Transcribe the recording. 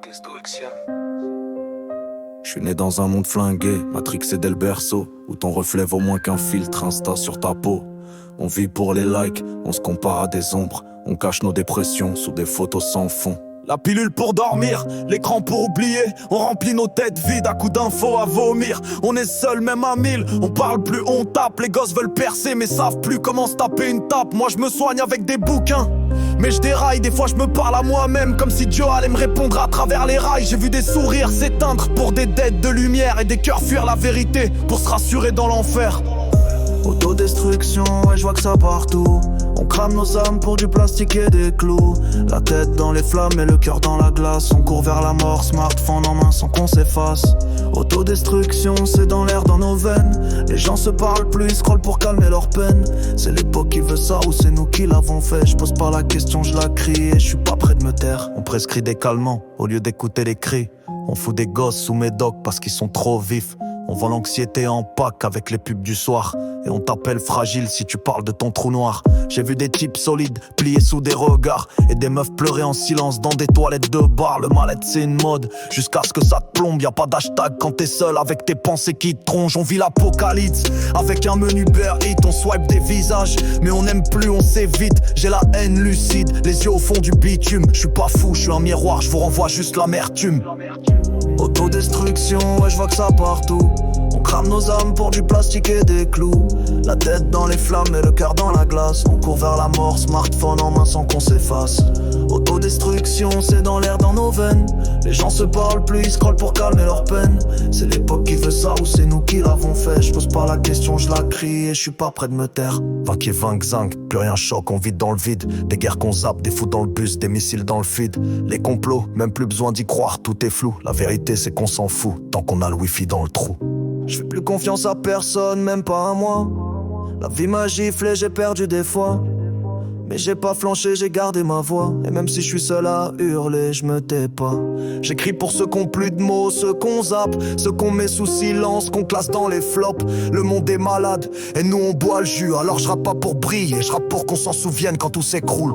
Autodestruction. Je suis né dans un monde flingué, matrixé dès le berceau, où ton reflet vaut moins qu'un filtre Insta sur ta peau. On vit pour les likes, on se compare à des ombres, on cache nos dépressions sous des photos sans fond. La pilule pour dormir, l'écran pour oublier, on remplit nos têtes vides à coups d'infos à vomir. On est seul même à 1000, on parle plus, on tape. Les gosses veulent percer mais savent plus comment se taper une tape. Moi je me soigne avec des bouquins, mais je déraille, des fois je me parle à moi-même comme si Dieu allait me répondre à travers les rails. J'ai vu des sourires s'éteindre pour des dettes de lumière et des cœurs fuir la vérité pour se rassurer dans l'enfer. Autodestruction, ouais je vois que ça partout. On crame nos âmes pour du plastique et des clous. La tête dans les flammes et le cœur dans la glace. On court vers la mort, smartphone en main sans qu'on s'efface. Autodestruction, c'est dans l'air, dans nos veines. Les gens se parlent plus, ils scrollent pour calmer leur peine. C'est l'époque qui veut ça ou c'est nous qui l'avons fait. Je pose pas la question, je la crie et je suis pas prêt de me taire. On prescrit des calmants au lieu d'écouter les cris. On fout des gosses sous médoc parce qu'ils sont trop vifs. On vend l'anxiété en pack avec les pubs du soir. Et on t'appelle fragile si tu parles de ton trou noir. J'ai vu des types solides pliés sous des regards et des meufs pleurer en silence dans des toilettes de bar. Le mal-être c'est une mode, jusqu'à ce que ça te plombe. Y'a pas d'hashtag quand t'es seul avec tes pensées qui te tronchent. On vit l'apocalypse avec un menu Uber Eats. On swipe des visages mais on n'aime plus, on s'évite. J'ai la haine lucide, les yeux au fond du bitume. Je suis pas fou, je suis un miroir, je vous renvoie juste l'amertume. Autodestruction, ouais je vois que ça partout. On crame nos âmes pour du plastique et des clous. La tête dans les flammes et le cœur dans la glace. On court vers la mort, smartphone en main sans qu'on s'efface. Autodestruction, c'est dans l'air, dans nos veines. Les gens se parlent plus, ils scrollent pour calmer leur peine. C'est l'époque qui veut ça ou c'est nous qui l'avons fait. Je pose pas la question, je la crie et je suis pas prêt de me taire. Vaquier 25, plus rien choque, on vit dans le vide. Des guerres qu'on zappe, des fous dans le bus, des missiles dans le feed. Les complots, même plus besoin d'y croire, tout est flou. La vérité c'est qu'on s'en fout, tant qu'on a le wifi dans le trou. Je fais plus confiance à personne, même pas à moi. La vie m'a giflé, j'ai perdu des fois. Mais j'ai pas flanché, j'ai gardé ma voix. Et même si je suis seul à hurler, je me tais pas. J'écris pour ceux qui ont plus de mots, ceux qu'on zappe, ceux qu'on met sous silence, qu'on classe dans les flops. Le monde est malade, et nous on boit le jus. Alors je rappe pas pour briller, je rappe pour qu'on s'en souvienne quand tout s'écroule.